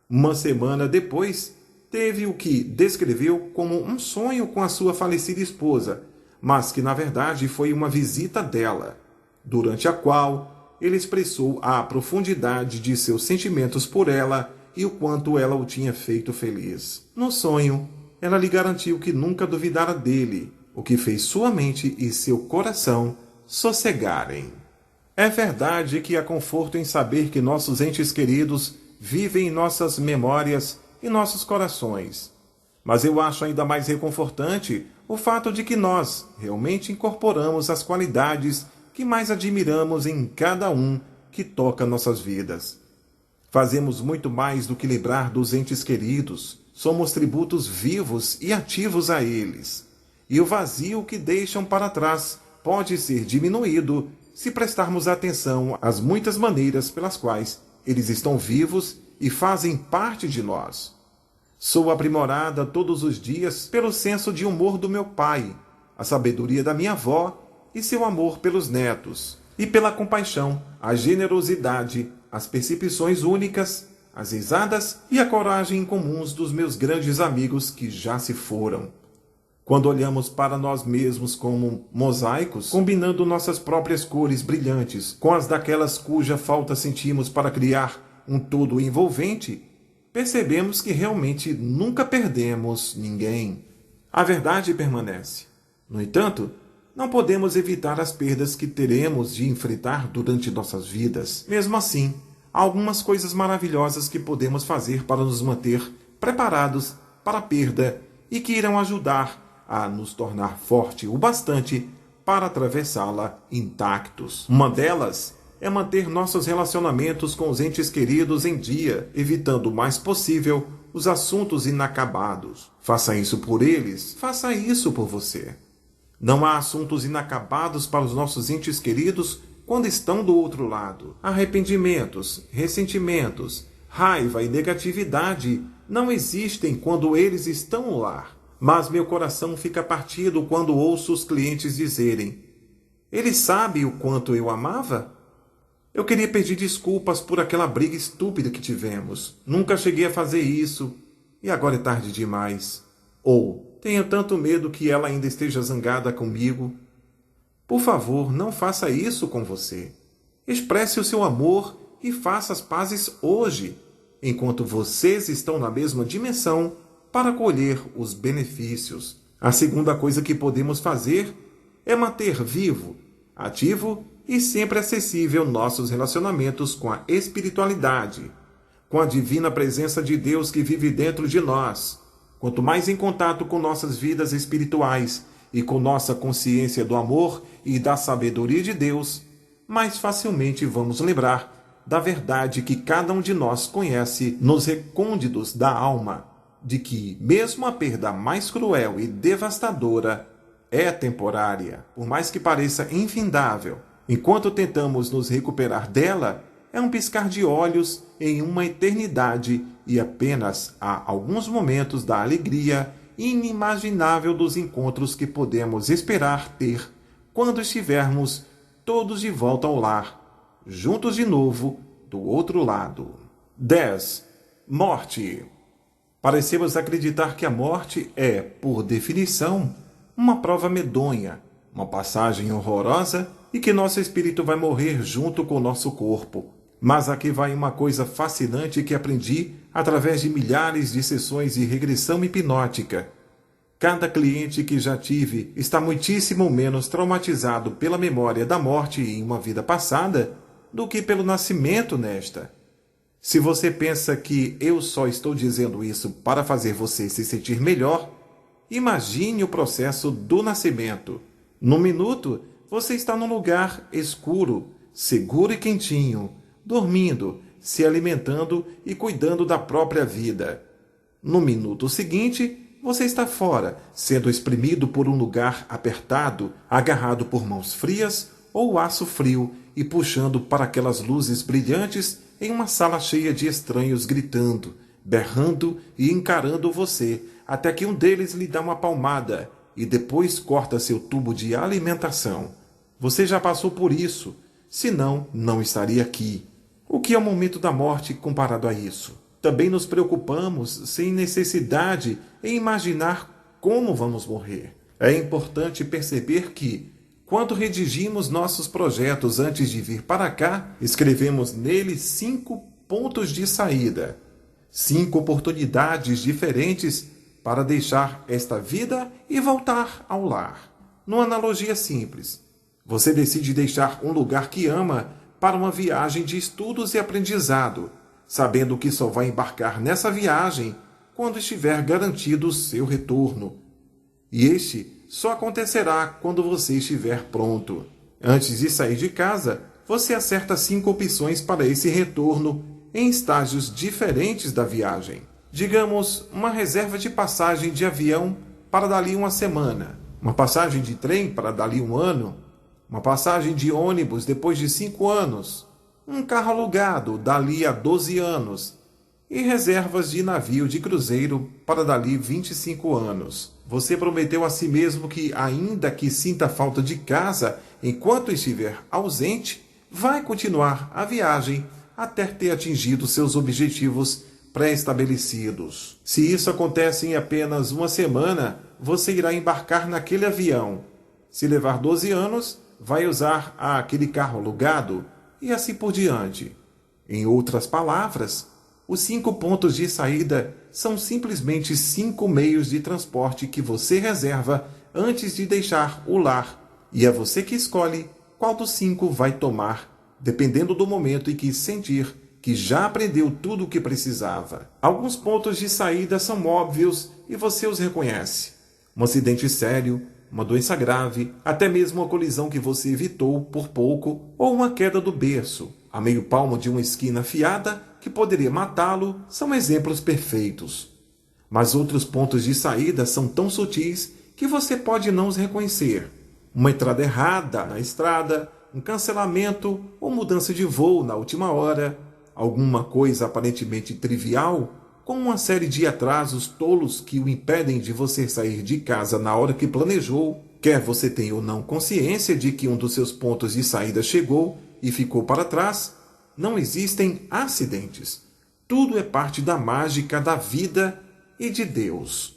Uma semana depois, teve o que descreveu como um sonho com a sua falecida esposa, mas que na verdade foi uma visita dela, durante a qual ele expressou a profundidade de seus sentimentos por ela e o quanto ela o tinha feito feliz. No sonho, ela lhe garantiu que nunca duvidara dele, o que fez sua mente e seu coração sossegarem. É verdade que há conforto em saber que nossos entes queridos vivem em nossas memórias e nossos corações. Mas eu acho ainda mais reconfortante o fato de que nós realmente incorporamos as qualidades que mais admiramos em cada um que toca nossas vidas. Fazemos muito mais do que lembrar dos entes queridos. Somos tributos vivos e ativos a eles. E o vazio que deixam para trás pode ser diminuído se prestarmos atenção às muitas maneiras pelas quais eles estão vivos e fazem parte de nós. Sou aprimorada todos os dias pelo senso de humor do meu pai, a sabedoria da minha avó e seu amor pelos netos, e pela compaixão, a generosidade, as percepções únicas, as risadas e a coragem incomuns dos meus grandes amigos que já se foram. Quando olhamos para nós mesmos como mosaicos, combinando nossas próprias cores brilhantes com as daquelas cuja falta sentimos para criar um todo envolvente, percebemos que realmente nunca perdemos ninguém. A verdade permanece. No entanto, não podemos evitar as perdas que teremos de enfrentar durante nossas vidas. Mesmo assim, há algumas coisas maravilhosas que podemos fazer para nos manter preparados para a perda e que irão ajudar a nos tornar forte o bastante para atravessá-la intactos. Uma delas é manter nossos relacionamentos com os entes queridos em dia, evitando o mais possível os assuntos inacabados. Faça isso por eles, faça isso por você. Não há assuntos inacabados para os nossos entes queridos quando estão do outro lado. Arrependimentos, ressentimentos, raiva e negatividade não existem quando eles estão lá. Mas meu coração fica partido quando ouço os clientes dizerem: ele sabe o quanto eu amava? Eu queria pedir desculpas por aquela briga estúpida que tivemos. Nunca cheguei a fazer isso e agora é tarde demais. Ou tenho tanto medo que ela ainda esteja zangada comigo. Por favor, não faça isso com você. Expresse o seu amor e faça as pazes hoje, enquanto vocês estão na mesma dimensão para colher os benefícios. A segunda coisa que podemos fazer é manter vivo, ativo e sempre acessível nossos relacionamentos com a espiritualidade, com a divina presença de Deus que vive dentro de nós. Quanto mais em contato com nossas vidas espirituais e com nossa consciência do amor e da sabedoria de Deus, mais facilmente vamos lembrar da verdade que cada um de nós conhece nos recônditos da alma, de que, mesmo a perda mais cruel e devastadora, é temporária, por mais que pareça infindável. Enquanto tentamos nos recuperar dela, é um piscar de olhos em uma eternidade e apenas há alguns momentos da alegria inimaginável dos encontros que podemos esperar ter quando estivermos todos de volta ao lar, juntos de novo, do outro lado. 10. Morte. Parecemos acreditar que a morte é, por definição, uma prova medonha, uma passagem horrorosa e que nosso espírito vai morrer junto com o nosso corpo. Mas aqui vai uma coisa fascinante que aprendi através de milhares de sessões de regressão hipnótica. Cada cliente que já tive está muitíssimo menos traumatizado pela memória da morte em uma vida passada do que pelo nascimento nesta. Se você pensa que eu só estou dizendo isso para fazer você se sentir melhor, imagine o processo do nascimento. Num minuto, você está num lugar escuro, seguro e quentinho, dormindo, se alimentando e cuidando da própria vida. No minuto seguinte, você está fora, sendo espremido por um lugar apertado, agarrado por mãos frias ou aço frio e puxando para aquelas luzes brilhantes em uma sala cheia de estranhos gritando, berrando e encarando você, até que um deles lhe dá uma palmada e depois corta seu tubo de alimentação. Você já passou por isso, senão não estaria aqui. O que é o momento da morte comparado a isso? Também nos preocupamos sem necessidade em imaginar como vamos morrer. É importante perceber que, quando redigimos nossos projetos antes de vir para cá, escrevemos neles 5 pontos de saída, 5 oportunidades diferentes para deixar esta vida e voltar ao lar. Numa analogia simples, você decide deixar um lugar que ama para uma viagem de estudos e aprendizado, sabendo que só vai embarcar nessa viagem quando estiver garantido o seu retorno. E este só acontecerá quando você estiver pronto. Antes de sair de casa, você acerta 5 opções para esse retorno em estágios diferentes da viagem. Digamos, uma reserva de passagem de avião para dali uma semana, uma passagem de trem para dali um ano, uma passagem de ônibus depois de 5 anos, um carro alugado dali a 12 anos e reservas de navio de cruzeiro para dali 25 anos. Você prometeu a si mesmo que, ainda que sinta falta de casa enquanto estiver ausente, vai continuar a viagem até ter atingido seus objetivos pré-estabelecidos. Se isso acontece em apenas uma semana, você irá embarcar naquele avião. Se levar 12 anos, vai usar aquele carro alugado e assim por diante. Em outras palavras, os 5 pontos de saída são simplesmente 5 meios de transporte que você reserva antes de deixar o lar, e é você que escolhe qual dos 5 vai tomar, dependendo do momento em que sentir que já aprendeu tudo o que precisava. Alguns pontos de saída são óbvios e você os reconhece. Um acidente sério, uma doença grave, até mesmo uma colisão que você evitou por pouco, ou uma queda do berço, a meio palmo de uma esquina afiada que poderia matá-lo, são exemplos perfeitos. Mas outros pontos de saída são tão sutis que você pode não os reconhecer. Uma entrada errada na estrada, um cancelamento ou mudança de voo na última hora, alguma coisa aparentemente trivial, como uma série de atrasos tolos que o impedem de você sair de casa na hora que planejou, quer você tenha ou não consciência de que um dos seus pontos de saída chegou e ficou para trás. Não existem acidentes. Tudo é parte da mágica da vida e de Deus.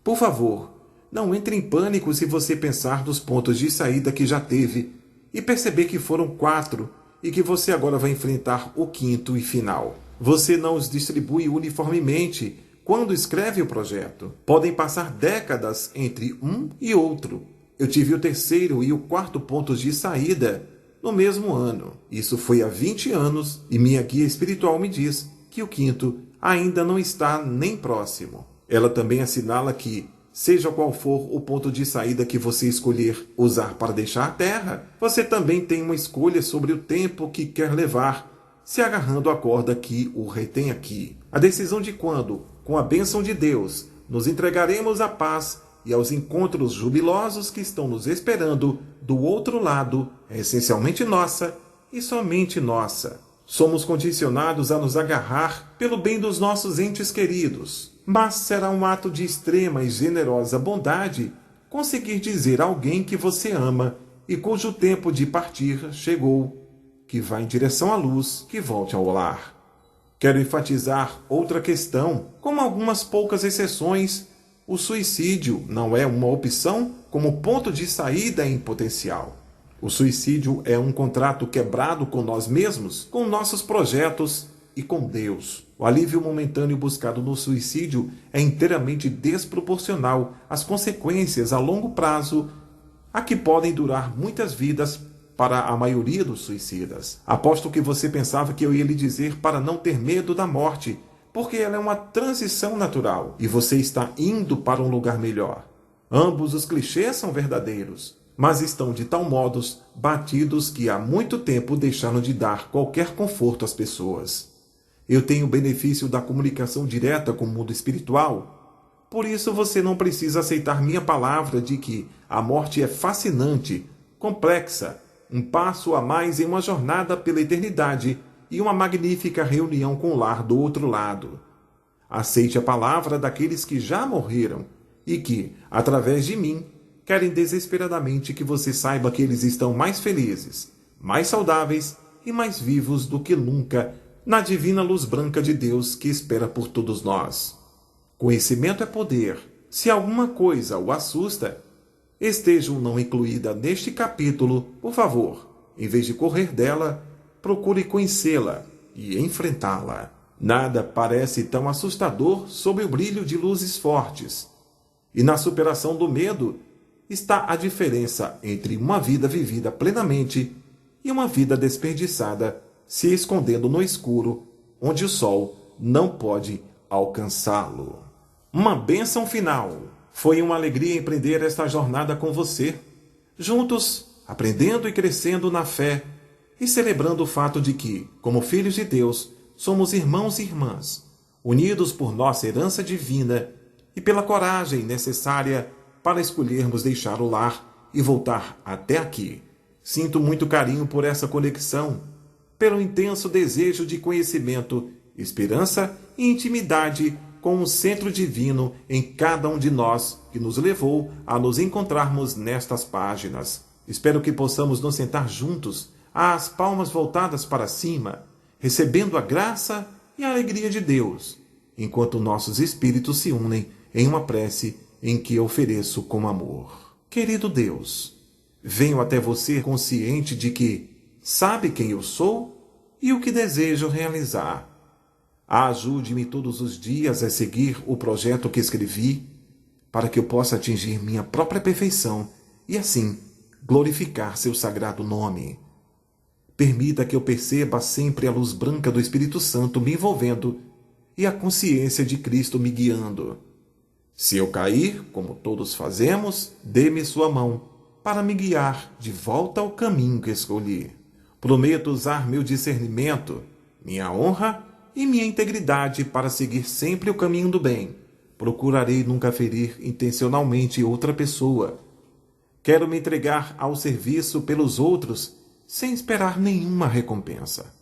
Por favor, não entre em pânico se você pensar dos pontos de saída que já teve e perceber que foram 4 e que você agora vai enfrentar o 5º e final. Você não os distribui uniformemente quando escreve o projeto. Podem passar décadas entre um e outro. Eu tive o 3º e o 4º pontos de saída no mesmo ano. Isso foi há 20 anos e minha guia espiritual me diz que o 5º ainda não está nem próximo. Ela também assinala que, seja qual for o ponto de saída que você escolher usar para deixar a Terra, você também tem uma escolha sobre o tempo que quer levar, se agarrando à corda que o retém aqui. A decisão de quando, com a bênção de Deus, nos entregaremos à paz e aos encontros jubilosos que estão nos esperando do outro lado é essencialmente nossa e somente nossa. Somos condicionados a nos agarrar pelo bem dos nossos entes queridos, mas será um ato de extrema e generosa bondade conseguir dizer a alguém que você ama e cujo tempo de partir chegou, que vá em direção à luz, que volte ao lar. Quero enfatizar outra questão. Com algumas poucas exceções, o suicídio não é uma opção como ponto de saída em potencial. O suicídio é um contrato quebrado com nós mesmos, com nossos projetos e com Deus. O alívio momentâneo buscado no suicídio é inteiramente desproporcional às consequências a longo prazo, a que podem durar muitas vidas para a maioria dos suicidas. Aposto que você pensava que eu ia lhe dizer para não ter medo da morte, porque ela é uma transição natural e você está indo para um lugar melhor. Ambos os clichês são verdadeiros, mas estão de tal modos batidos que há muito tempo deixaram de dar qualquer conforto às pessoas. Eu tenho o benefício da comunicação direta com o mundo espiritual, por isso você não precisa aceitar minha palavra de que a morte é fascinante, complexa, um passo a mais em uma jornada pela eternidade e uma magnífica reunião com o lar do outro lado. Aceite a palavra daqueles que já morreram e que, através de mim, querem desesperadamente que você saiba que eles estão mais felizes, mais saudáveis e mais vivos do que nunca na divina luz branca de Deus que espera por todos nós. Conhecimento é poder. Se alguma coisa o assusta, esteja ou não incluída neste capítulo, por favor, em vez de correr dela, procure conhecê-la e enfrentá-la. Nada parece tão assustador sob o brilho de luzes fortes. E na superação do medo está a diferença entre uma vida vivida plenamente e uma vida desperdiçada, se escondendo no escuro, onde o sol não pode alcançá-lo. Uma bênção final. Foi uma alegria empreender esta jornada com você, juntos, aprendendo e crescendo na fé e celebrando o fato de que, como filhos de Deus, somos irmãos e irmãs, unidos por nossa herança divina e pela coragem necessária para escolhermos deixar o lar e voltar até aqui. Sinto muito carinho por essa conexão, pelo intenso desejo de conhecimento, esperança e intimidade com o centro divino em cada um de nós que nos levou a nos encontrarmos nestas páginas. Espero que possamos nos sentar juntos, às palmas voltadas para cima, recebendo a graça e a alegria de Deus, enquanto nossos espíritos se unem em uma prece em que ofereço com amor. Querido Deus, venho até você consciente de que sabe quem eu sou e o que desejo realizar. Ajude-me todos os dias a seguir o projeto que escrevi, para que eu possa atingir minha própria perfeição e, assim, glorificar seu sagrado nome. Permita que eu perceba sempre a luz branca do Espírito Santo me envolvendo e a consciência de Cristo me guiando. Se eu cair, como todos fazemos, dê-me sua mão para me guiar de volta ao caminho que escolhi. Prometo usar meu discernimento, minha honra e minha integridade para seguir sempre o caminho do bem. Procurarei nunca ferir intencionalmente outra pessoa. Quero me entregar ao serviço pelos outros sem esperar nenhuma recompensa.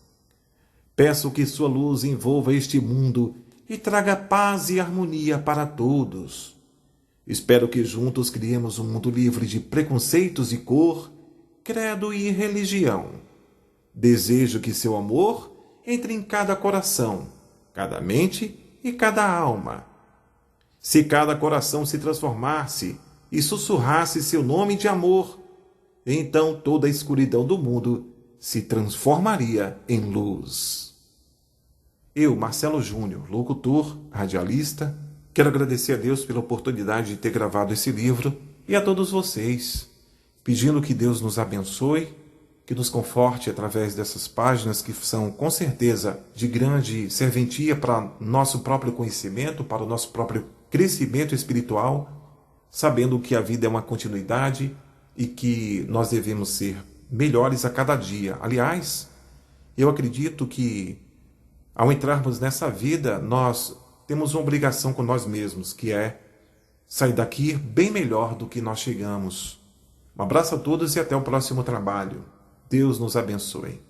Peço que sua luz envolva este mundo e traga paz e harmonia para todos. Espero que juntos criemos um mundo livre de preconceitos de cor, credo e religião. Desejo que seu amor entre em cada coração, cada mente e cada alma. Se cada coração se transformasse e sussurrasse seu nome de amor, então toda a escuridão do mundo se transformaria em luz. Eu, Marcelo Júnior, locutor, radialista, quero agradecer a Deus pela oportunidade de ter gravado esse livro e a todos vocês, pedindo que Deus nos abençoe, que nos conforte através dessas páginas que são, com certeza, de grande serventia para nosso próprio conhecimento, para o nosso próprio crescimento espiritual, sabendo que a vida é uma continuidade e que nós devemos ser melhores a cada dia. Aliás, eu acredito que, ao entrarmos nessa vida, nós temos uma obrigação com nós mesmos, que é sair daqui bem melhor do que nós chegamos. Um abraço a todos e até o próximo trabalho. Deus nos abençoe.